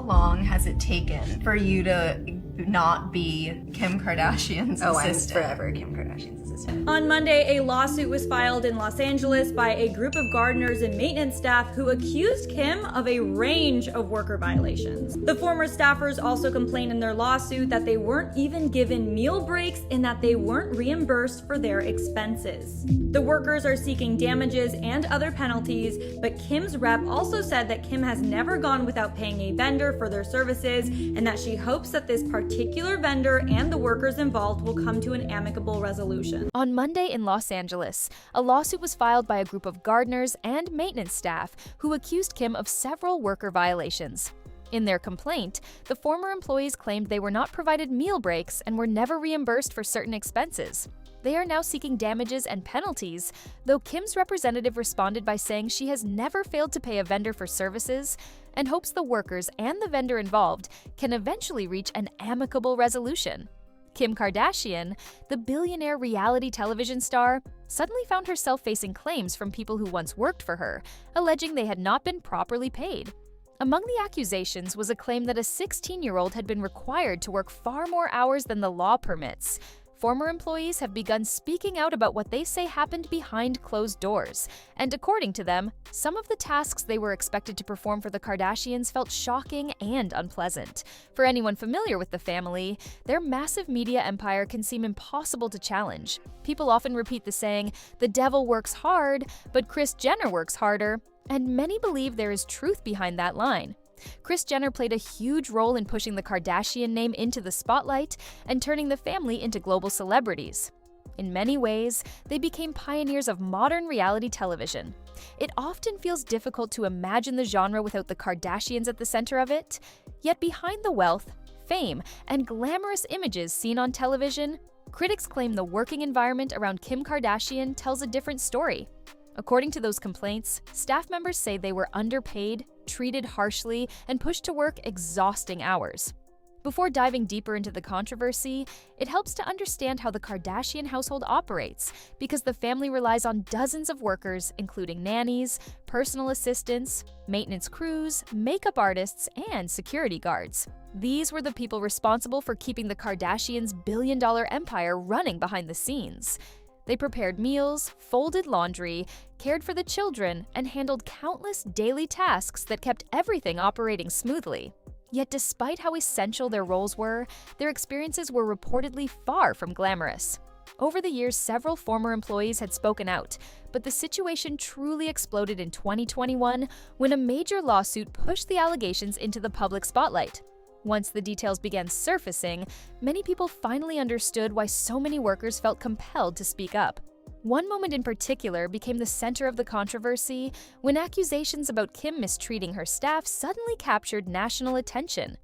long has it taken for you to not be Kim Kardashian's assistant? I'm forever Kim Kardashian's assistant. On Monday, a lawsuit was filed in Los Angeles by a group of gardeners and maintenance staff who accused Kim of a range of worker violations. The former staffers also complained in their lawsuit that they weren't even given meal breaks and that they weren't reimbursed for their expenses. The workers are seeking damages and other penalties, but Kim's rep also said that Kim has never gone without paying a vendor for their services and that she hopes that this particular vendor and the workers involved will come to an amicable resolution. On Monday in Los Angeles, a lawsuit was filed by a group of gardeners and maintenance staff who accused Kim of several worker violations. In their complaint, the former employees claimed they were not provided meal breaks and were never reimbursed for certain expenses. They are now seeking damages and penalties, though Kim's representative responded by saying she has never failed to pay a vendor for services and hopes the workers and the vendor involved can eventually reach an amicable resolution. Kim Kardashian, the billionaire reality television star, suddenly found herself facing claims from people who once worked for her, alleging they had not been properly paid. Among the accusations was a claim that a 16-year-old had been required to work far more hours than the law permits. Former employees have begun speaking out about what they say happened behind closed doors, and according to them, some of the tasks they were expected to perform for the Kardashians felt shocking and unpleasant. For anyone familiar with the family, their massive media empire can seem impossible to challenge. People often repeat the saying, "The devil works hard, but Kris Jenner works harder," and many believe there is truth behind that line. Kris Jenner played a huge role in pushing the Kardashian name into the spotlight and turning the family into global celebrities. In many ways, they became pioneers of modern reality television. It often feels difficult to imagine the genre without the Kardashians at the center of it. Yet behind the wealth, fame, and glamorous images seen on television, critics claim the working environment around Kim Kardashian tells a different story. According to those complaints, staff members say they were underpaid, treated harshly, and pushed to work exhausting hours. Before diving deeper into the controversy, it helps to understand how the Kardashian household operates, because the family relies on dozens of workers, including nannies, personal assistants, maintenance crews, makeup artists, and security guards. These were the people responsible for keeping the Kardashians' billion-dollar empire running behind the scenes. They prepared meals, folded laundry, cared for the children, and handled countless daily tasks that kept everything operating smoothly. Yet despite how essential their roles were, their experiences were reportedly far from glamorous. Over the years, several former employees had spoken out, but the situation truly exploded in 2021 when a major lawsuit pushed the allegations into the public spotlight. Once the details began surfacing, many people finally understood why so many workers felt compelled to speak up. One moment in particular became the center of the controversy when accusations about Kim mistreating her staff suddenly captured national attention.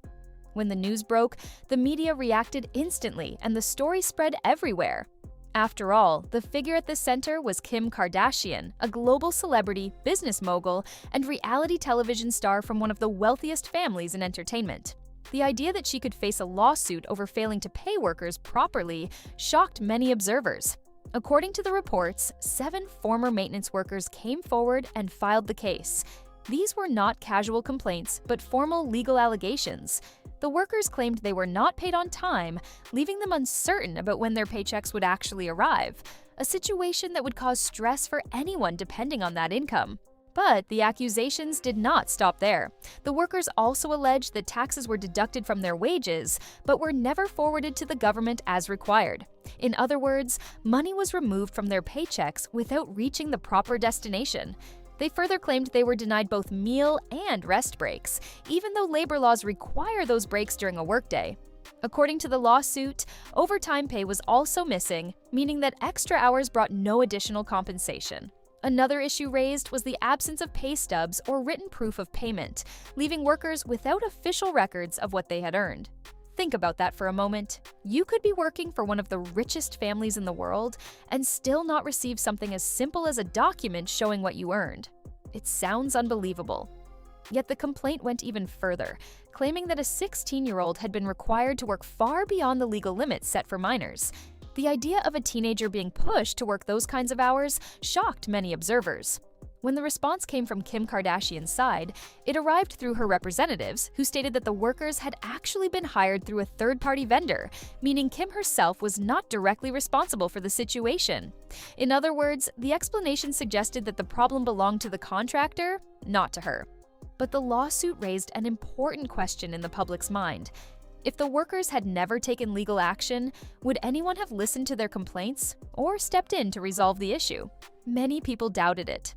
When the news broke, the media reacted instantly and the story spread everywhere. After all, the figure at the center was Kim Kardashian, a global celebrity, business mogul, and reality television star from one of the wealthiest families in entertainment. The idea that she could face a lawsuit over failing to pay workers properly shocked many observers. According to the reports, 7 former maintenance workers came forward and filed the case. These were not casual complaints, but formal legal allegations. The workers claimed they were not paid on time, leaving them uncertain about when their paychecks would actually arrive, a situation that would cause stress for anyone depending on that income. But the accusations did not stop there. The workers also alleged that taxes were deducted from their wages, but were never forwarded to the government as required. In other words, money was removed from their paychecks without reaching the proper destination. They further claimed they were denied both meal and rest breaks, even though labor laws require those breaks during a workday. According to the lawsuit, overtime pay was also missing, meaning that extra hours brought no additional compensation. Another issue raised was the absence of pay stubs or written proof of payment, leaving workers without official records of what they had earned. Think about that for a moment. You could be working for one of the richest families in the world and still not receive something as simple as a document showing what you earned. It sounds unbelievable. Yet the complaint went even further, claiming that a 16-year-old had been required to work far beyond the legal limits set for minors. The idea of a teenager being pushed to work those kinds of hours shocked many observers. When the response came from Kim Kardashian's side, it arrived through her representatives, who stated that the workers had actually been hired through a third-party vendor, meaning Kim herself was not directly responsible for the situation. In other words, the explanation suggested that the problem belonged to the contractor, not to her. But the lawsuit raised an important question in the public's mind. If the workers had never taken legal action, would anyone have listened to their complaints or stepped in to resolve the issue? Many people doubted it.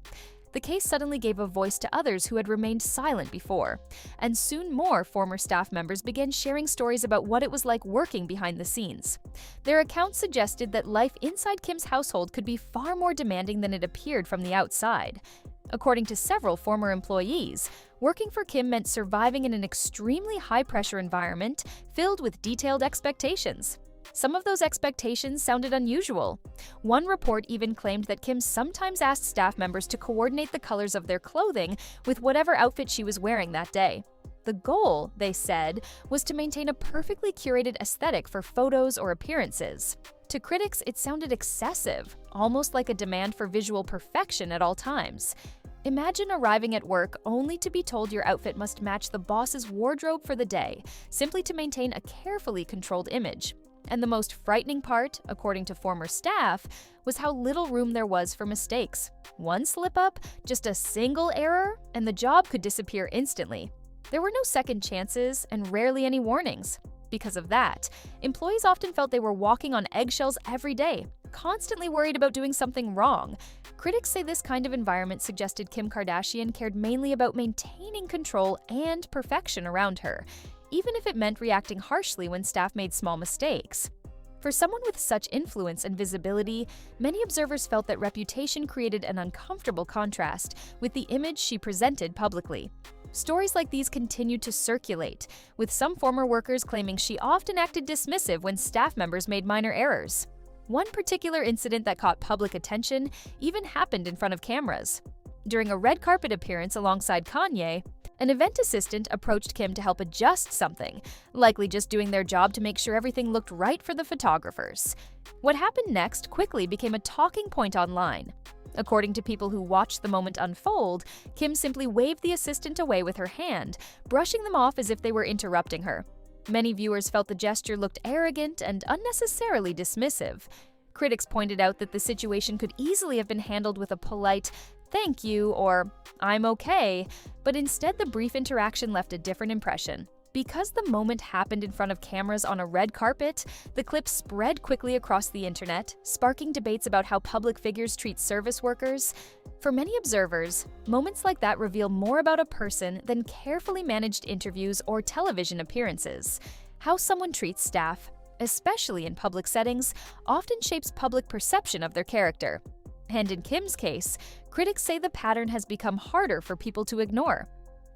The case suddenly gave a voice to others who had remained silent before, and soon more former staff members began sharing stories about what it was like working behind the scenes. Their accounts suggested that life inside Kim's household could be far more demanding than it appeared from the outside. According to several former employees, working for Kim meant surviving in an extremely high-pressure environment filled with detailed expectations. Some of those expectations sounded unusual. One report even claimed that Kim sometimes asked staff members to coordinate the colors of their clothing with whatever outfit she was wearing that day. The goal, they said, was to maintain a perfectly curated aesthetic for photos or appearances. To critics, it sounded excessive, almost like a demand for visual perfection at all times. Imagine arriving at work only to be told your outfit must match the boss's wardrobe for the day, simply to maintain a carefully controlled image. And the most frightening part, according to former staff, was how little room there was for mistakes. One slip-up, just a single error, and the job could disappear instantly. There were no second chances and rarely any warnings. Because of that, employees often felt they were walking on eggshells every day, constantly worried about doing something wrong. Critics say this kind of environment suggested Kim Kardashian cared mainly about maintaining control and perfection around her, even if it meant reacting harshly when staff made small mistakes. For someone with such influence and visibility, many observers felt that reputation created an uncomfortable contrast with the image she presented publicly. Stories like these continued to circulate, with some former workers claiming she often acted dismissive when staff members made minor errors. One particular incident that caught public attention even happened in front of cameras. During a red carpet appearance alongside Kanye, an event assistant approached Kim to help adjust something, likely just doing their job to make sure everything looked right for the photographers. What happened next quickly became a talking point online. According to people who watched the moment unfold, Kim simply waved the assistant away with her hand, brushing them off as if they were interrupting her. Many viewers felt the gesture looked arrogant and unnecessarily dismissive. Critics pointed out that the situation could easily have been handled with a polite "thank you" or "I'm okay," but instead the brief interaction left a different impression. Because the moment happened in front of cameras on a red carpet, the clip spread quickly across the internet, sparking debates about how public figures treat service workers. For many observers, moments like that reveal more about a person than carefully managed interviews or television appearances. How someone treats staff, especially in public settings, often shapes public perception of their character. And in Kim's case, critics say the pattern has become harder for people to ignore.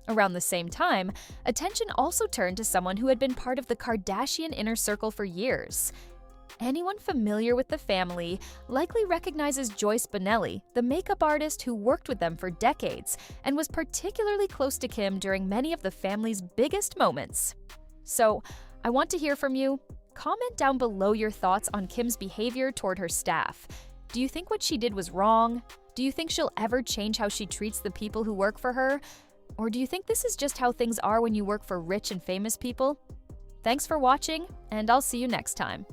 Around the same time, attention also turned to someone who had been part of the Kardashian inner circle for years. Anyone familiar with the family likely recognizes Joyce Bonelli, the makeup artist who worked with them for decades and was particularly close to Kim during many of the family's biggest moments. So, I want to hear from you. Comment down below your thoughts on Kim's behavior toward her staff. Do you think what she did was wrong? Do you think she'll ever change how she treats the people who work for her? Or do you think this is just how things are when you work for rich and famous people? Thanks for watching, and I'll see you next time.